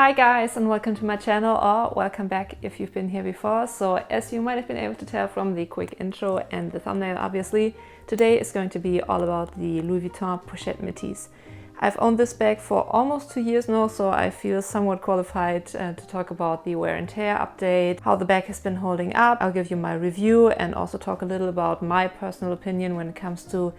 Hi guys, and welcome to my channel, or welcome back if you've been here before. So as you might have been able to tell from the quick intro and the thumbnail obviously, today is going to be all about the Louis Vuitton Pochette Métis. I've owned this bag for almost 2 years now, so I feel somewhat qualified to talk about the wear and tear update, how the bag has been holding up. I'll give you my review and also talk a little about my personal opinion when it comes to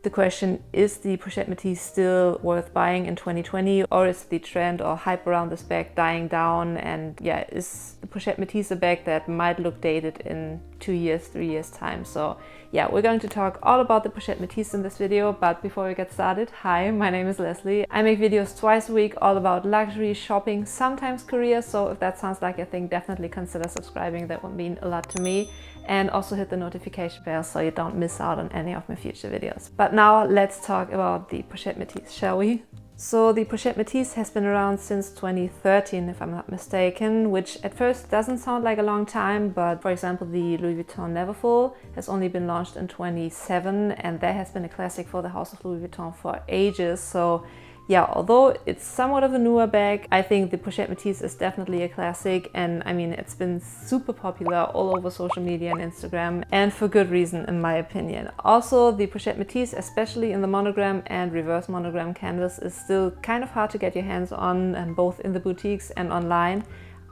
the question, is the Pochette Métis still worth buying in 2020, or is the trend or hype around this bag dying down? And yeah, is the Pochette Métis a bag that might look dated in 2 years, 3 years time? So yeah, we're going to talk all about the Pochette Métis in this video, but before we get started, hi, my name is Leslie. I make videos twice a week all about luxury, shopping, sometimes career, so if that sounds like a thing, definitely consider subscribing. That would mean a lot to me. And also hit the notification bell so you don't miss out on any of my future videos. But now let's talk about the Pochette Métis, shall we? So the Pochette Métis has been around since 2013, if I'm not mistaken, which at first doesn't sound like a long time, but for example, the Louis Vuitton Neverfull has only been launched in 2007, and that has been a classic for the House of Louis Vuitton for ages. So yeah, although it's somewhat of a newer bag, I think the Pochette Métis is definitely a classic, and I mean, it's been super popular all over social media and Instagram, and for good reason in my opinion. Also, the Pochette Métis, especially in the monogram and reverse monogram canvas, is still kind of hard to get your hands on, both in the boutiques and online.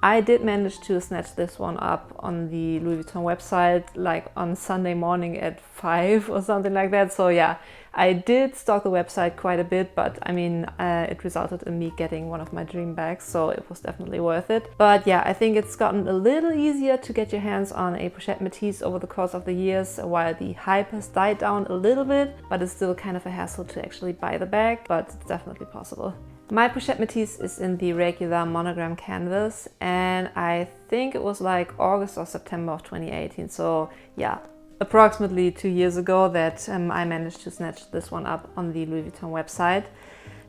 I did manage to snatch this one up on the Louis Vuitton website, like on Sunday morning at 5 or something like that. So yeah, I did stalk the website quite a bit, but I mean, it resulted in me getting one of my dream bags, so it was definitely worth it. But yeah, I think it's gotten a little easier to get your hands on a Pochette Métis over the course of the years, while the hype has died down a little bit, but it's still kind of a hassle to actually buy the bag, but it's definitely possible. My Pochette Métis is in the regular monogram canvas, and I think it was like August or September of 2018. So yeah, approximately 2 years ago that I managed to snatch this one up on the Louis Vuitton website.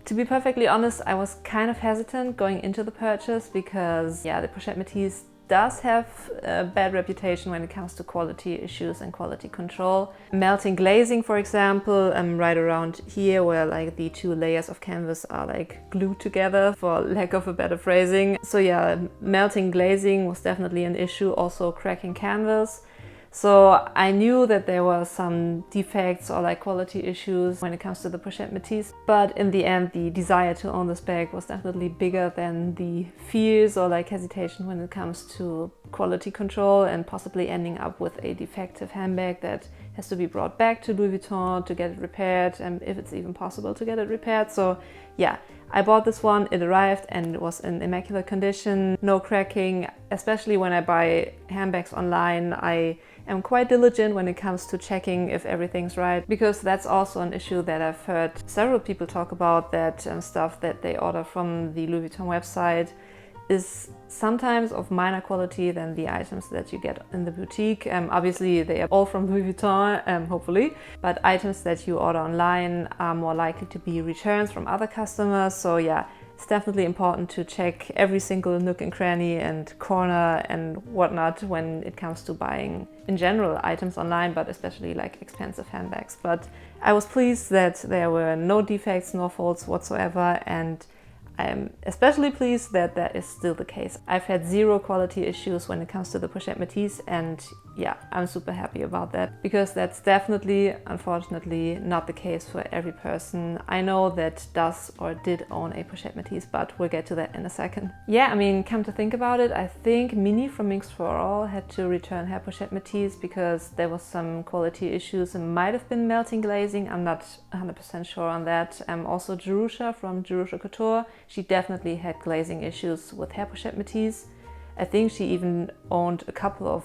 To be perfectly honest, I was kind of hesitant going into the purchase because yeah, the Pochette Métis does have a bad reputation when it comes to quality issues and quality control. Melting glazing, for example, right around here where like the 2 layers of canvas are like glued together, for lack of a better phrasing. So yeah, melting glazing was definitely an issue, also cracking canvas. So I knew that there were some defects or like quality issues when it comes to the Pochette Métis, but in the end the desire to own this bag was definitely bigger than the fears or like hesitation when it comes to quality control and possibly ending up with a defective handbag that has to be brought back to Louis Vuitton to get it repaired, and if it's even possible to get it repaired. So yeah, I bought this one, it arrived and it was in immaculate condition, no cracking. Especially when I buy handbags online, I am quite diligent when it comes to checking if everything's right, because that's also an issue that I've heard several people talk about, that stuff that they order from the Louis Vuitton website is sometimes of minor quality than the items that you get in the boutique. Obviously they are all from Louis Vuitton, hopefully, but items that you order online are more likely to be returns from other customers. So yeah, it's definitely important to check every single nook and cranny and corner and whatnot when it comes to buying in general items online, but especially like expensive handbags. But I was pleased that there were no defects, no faults whatsoever, and I'm especially pleased that that is still the case. I've had 0 quality issues when it comes to the Pochette Métis, and yeah, I'm super happy about that, because that's definitely, unfortunately, not the case for every person I know that does or did own a Pochette Métis, but we'll get to that in a second. Yeah, I mean, come to think about it, I think Mini from Minx for All had to return her Pochette Métis because there was some quality issues. It might have been melting glazing, I'm not 100% sure on that. Also Jerusha from Jerusha Couture, she definitely had glazing issues with her Pochette Métis. I think she even owned a couple of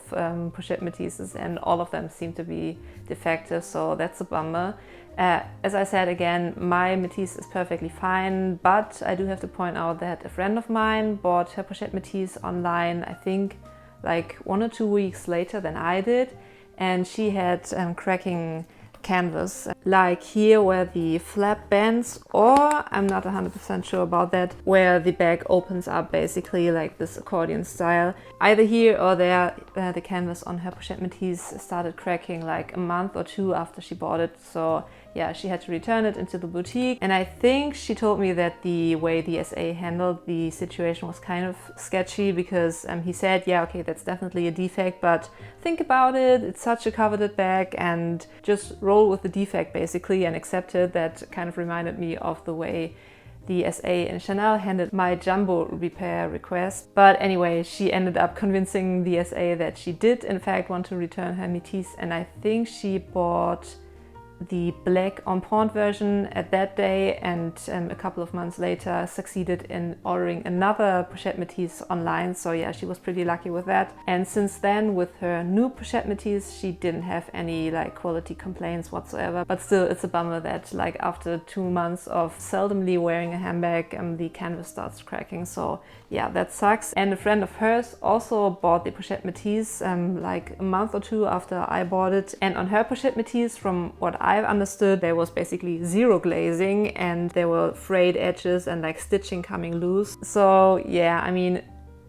Pochette Métis, and all of them seem to be defective, so that's a bummer. As I said again, my Métis is perfectly fine, but I do have to point out that a friend of mine bought her Pochette Métis online, I think like 1 or 2 weeks later than I did, and she had cracking canvas, like here where the flap bends, or I'm not 100% sure about that, where the bag opens up basically like this accordion style. Either here or there, the canvas on her Pochette Métis started cracking like a month or 2 after she bought it. So yeah, she had to return it into the boutique. And I think she told me that the way the SA handled the situation was kind of sketchy, because he said, yeah, okay, that's definitely a defect, but think about it, it's such a coveted bag, and just roll with the defect basically and accept it. That kind of reminded me of the way the SA and Chanel handled my jumbo repair request. But anyway, she ended up convincing the SA that she did in fact want to return her Métis, and I think she bought the black en pointe version at that day, and a couple of months later succeeded in ordering another Pochette Métis online. So yeah, she was pretty lucky with that. And since then, with her new Pochette Métis, she didn't have any like quality complaints whatsoever. But still, it's a bummer that like after 2 months of seldomly wearing a handbag, the canvas starts cracking. So yeah, that sucks. And a friend of hers also bought the Pochette Métis like a month or 2 after I bought it. And on her Pochette Métis, from what I've understood, there was basically zero glazing, and there were frayed edges and like stitching coming loose. So yeah, I mean,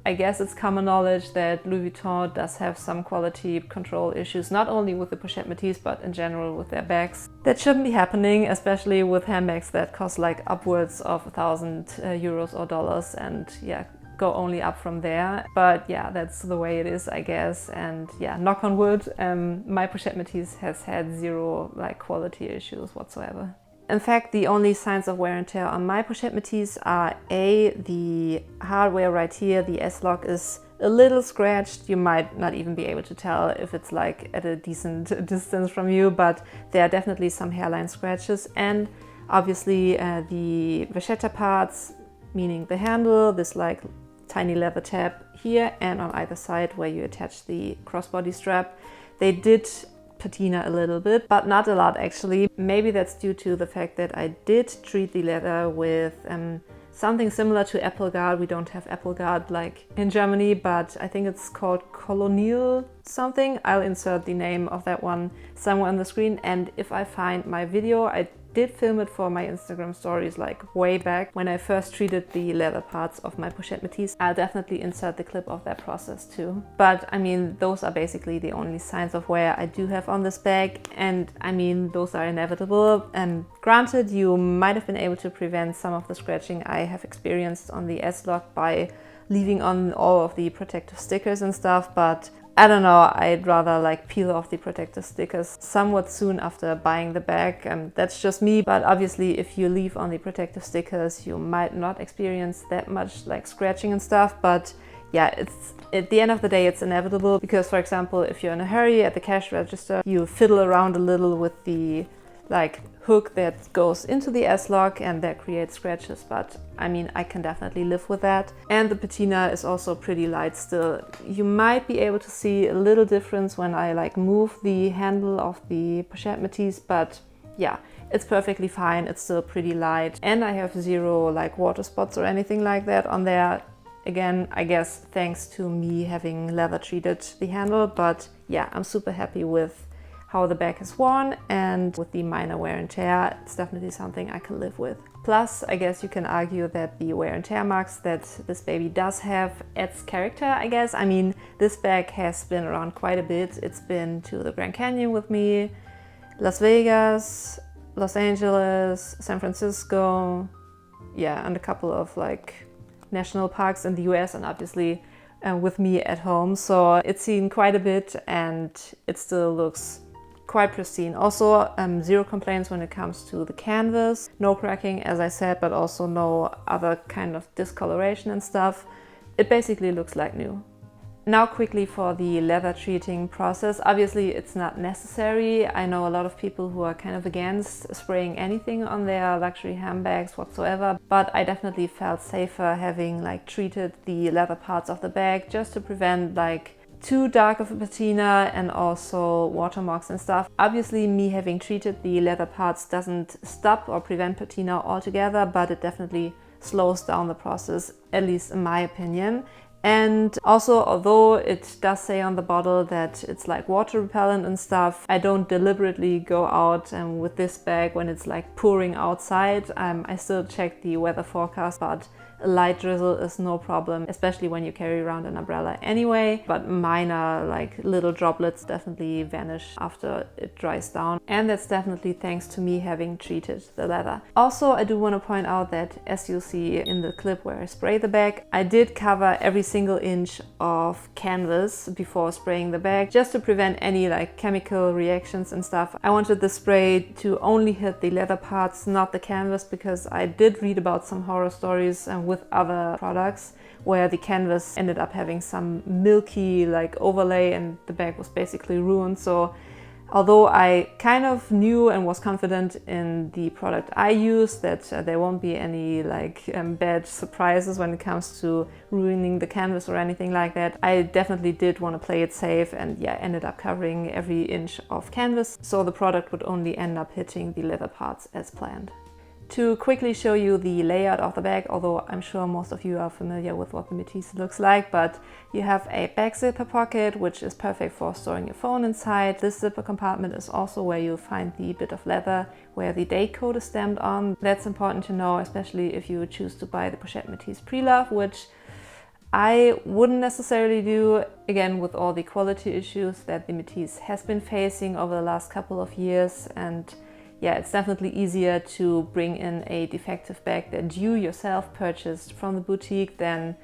I guess it's common knowledge that Louis Vuitton does have some quality control issues, not only with the Pochette Métis, but in general with their bags. That shouldn't be happening, especially with handbags that cost like upwards of 1,000 euros or dollars, and yeah, go only up from there. But yeah, that's the way it is, I guess. And yeah, knock on wood, my Pochette Métis has had zero like quality issues whatsoever. In fact, the only signs of wear and tear on my Pochette Métis are the hardware right here, the S-lock is a little scratched. You might not even be able to tell if it's like at a decent distance from you, but there are definitely some hairline scratches. And obviously the vachetta parts, meaning the handle, this like tiny leather tab here and on either side where you attach the crossbody strap, they did patina a little bit, but not a lot actually. Maybe that's due to the fact that I did treat the leather with something similar to apple guard. We don't have apple guard like in Germany, but I think it's called Colonial something. I'll insert the name of that one somewhere on the screen, and if I find my video, I did film it for my Instagram stories like way back when I first treated the leather parts of my Pochette Métis. I'll definitely insert the clip of that process too. But I mean, those are basically the only signs of wear I do have on this bag, and I mean, those are inevitable. And granted, you might have been able to prevent some of the scratching I have experienced on the S-lock by leaving on all of the protective stickers and stuff, but I don't know, I'd rather like peel off the protective stickers somewhat soon after buying the bag. That's just me, but obviously if you leave on the protective stickers, you might not experience that much like scratching and stuff. But yeah, it's at the end of the day, it's inevitable, because for example, if you're in a hurry at the cash register, you fiddle around a little with the like hook that goes into the S-lock, and that creates scratches. But I mean, I can definitely live with that. And the patina is also pretty light still. You might be able to see a little difference when I like move the handle of the Pochette Métis, but yeah, it's perfectly fine. It's still pretty light, and I have zero like water spots or anything like that on there. Again, I guess thanks to me having leather treated the handle. But yeah, I'm super happy with how the bag is worn, and with the minor wear and tear, it's definitely something I can live with. Plus, I guess you can argue that the wear and tear marks that this baby does have adds character, I guess. I mean, this bag has been around quite a bit. It's been to the Grand Canyon with me, Las Vegas, Los Angeles, San Francisco, yeah, and a couple of like national parks in the US, and obviously with me at home. So it's seen quite a bit, and it still looks quite pristine. Also, zero complaints when it comes to the canvas. No cracking, as I said, but also no other kind of discoloration and stuff. It basically looks like new. Now quickly for the leather treating process. Obviously it's not necessary. I know a lot of people who are kind of against spraying anything on their luxury handbags whatsoever, but I definitely felt safer having like treated the leather parts of the bag, just to prevent like too dark of a patina and also watermarks and stuff. Obviously me having treated the leather parts doesn't stop or prevent patina altogether, but it definitely slows down the process, at least in my opinion. And also, although it does say on the bottle that it's like water repellent and stuff, I don't deliberately go out with this bag when it's like pouring outside. I still check the weather forecast, but A light drizzle is no problem, especially when you carry around an umbrella anyway, but minor like little droplets definitely vanish after it dries down, and that's definitely thanks to me having treated the leather. Also, I do want to point out that, as you'll see in the clip where I spray the bag, I did cover every single inch of canvas before spraying the bag, just to prevent any like chemical reactions and stuff. I wanted the spray to only hit the leather parts, not the canvas, because I did read about some horror stories with other products where the canvas ended up having some milky like overlay and the bag was basically ruined. So although I kind of knew and was confident in the product I used that there won't be any like bad surprises when it comes to ruining the canvas or anything like that, I definitely did want to play it safe, and yeah, ended up covering every inch of canvas, so the product would only end up hitting the leather parts as planned. To quickly show you the layout of the bag, although I'm sure most of you are familiar with what the MÉTIS looks like, but you have a back zipper pocket, which is perfect for storing your phone inside. This zipper compartment is also where you'll find the bit of leather where the date code is stamped on. That's important to know, especially if you choose to buy the Pochette MÉTIS Pre-Love, which I wouldn't necessarily do, again, with all the quality issues that the MÉTIS has been facing over the last couple of years. And yeah, it's definitely easier to bring in a defective bag that you yourself purchased from the boutique than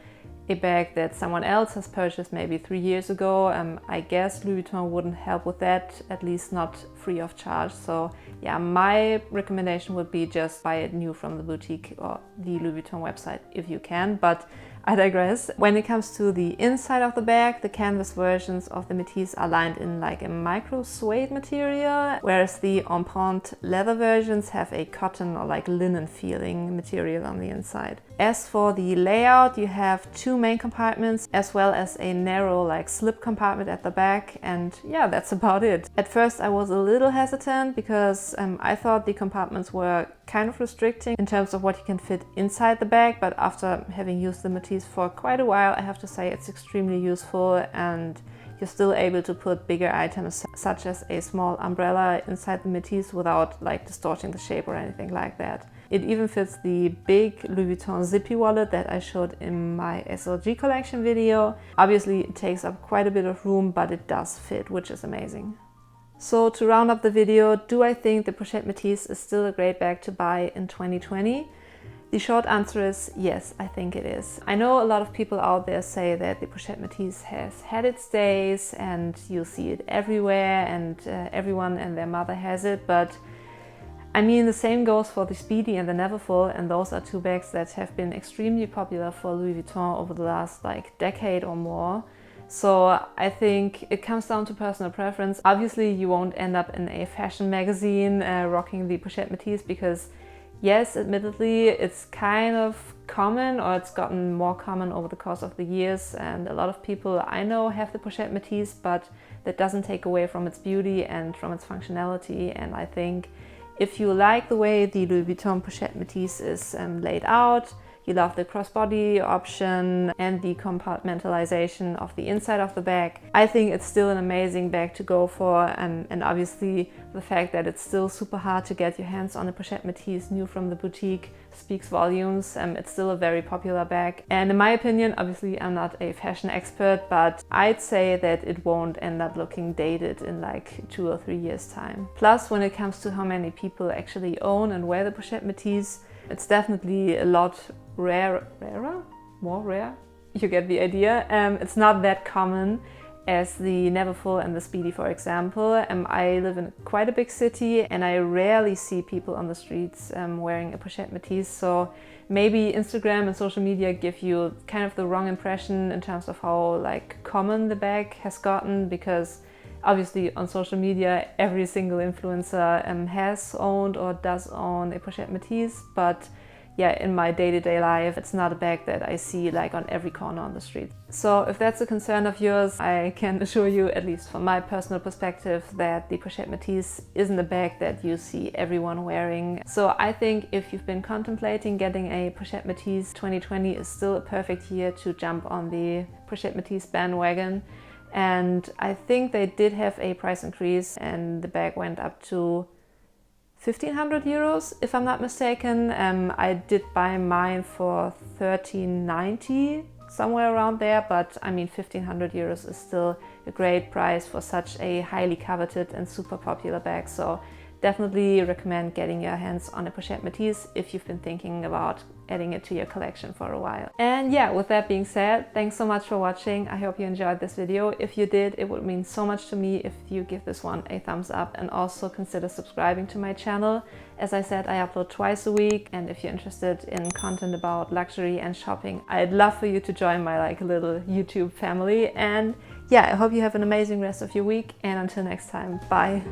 a bag that someone else has purchased maybe 3 years ago. I guess Louis Vuitton wouldn't help with that, at least not free of charge. So yeah, my recommendation would be just buy it new from the boutique or the Louis Vuitton website if you can, but I digress. When it comes to the inside of the bag, the canvas versions of the MÉTIS are lined in like a micro suede material, whereas the empreinte leather versions have a cotton or like linen feeling material on the inside. As for the layout, you have 2 main compartments as well as a narrow like slip compartment at the back, and yeah, that's about it. At first I was a little hesitant because I thought the compartments were kind of restricting in terms of what you can fit inside the bag, but after having used the MÉTIS for quite a while, I have to say it's extremely useful, and you're still able to put bigger items such as a small umbrella inside the MÉTIS without like distorting the shape or anything like that. It even fits the big Louis Vuitton zippy wallet that I showed in my SLG collection video. Obviously it takes up quite a bit of room, but it does fit, which is amazing. So to round up the video, do I think the Pochette MÉTIS is still a great bag to buy in 2020? The short answer is yes, I think it is. I know a lot of people out there say that the Pochette MÉTIS has had its days and you'll see it everywhere and everyone and their mother has it, but I mean, the same goes for the Speedy and the Neverfull, and those are 2 bags that have been extremely popular for Louis Vuitton over the last like decade or more. So I think it comes down to personal preference. Obviously you won't end up in a fashion magazine rocking the Pochette MÉTIS because yes, admittedly it's kind of common, or it's gotten more common over the course of the years, and a lot of people I know have the Pochette MÉTIS, but that doesn't take away from its beauty and from its functionality. And I think if you like the way the Louis Vuitton Pochette MÉTIS is laid out, you love the crossbody option and the compartmentalization of the inside of the bag, I think it's still an amazing bag to go for. And obviously the fact that it's still super hard to get your hands on a Pochette MÉTIS new from the boutique speaks volumes. It's still a very popular bag. And in my opinion, obviously I'm not a fashion expert, but I'd say that it won't end up looking dated in like 2 or 3 years time. Plus, when it comes to how many people actually own and wear the Pochette MÉTIS, it's definitely a lot more rare? You get the idea. It's not that common as the Neverfull and the Speedy, for example. I live in quite a big city and I rarely see people on the streets wearing a Pochette MÉTIS, so maybe Instagram and social media give you kind of the wrong impression in terms of how like common the bag has gotten, because obviously on social media every single influencer has owned or does own a Pochette MÉTIS, but yeah, in my day-to-day life, it's not a bag that I see like on every corner on the street. So if that's a concern of yours, I can assure you, at least from my personal perspective, that the Pochette MÉTIS isn't a bag that you see everyone wearing. So I think if you've been contemplating getting a Pochette MÉTIS, 2020 is still a perfect year to jump on the Pochette MÉTIS bandwagon. And I think they did have a price increase and the bag went up to 1,500 euros, if I'm not mistaken. I did buy mine for 1390, somewhere around there, but I mean 1,500 euros is still a great price for such a highly coveted and super popular bag. So definitely recommend getting your hands on a Pochette Métis if you've been thinking about adding it to your collection for a while. And yeah, with that being said, thanks so much for watching. I hope you enjoyed this video. If you did, it would mean so much to me if you give this one a thumbs up, and also consider subscribing to my channel. As I said, I upload twice a week, and if you're interested in content about luxury and shopping, I'd love for you to join my little YouTube family. And yeah, I hope you have an amazing rest of your week, and until next time, bye.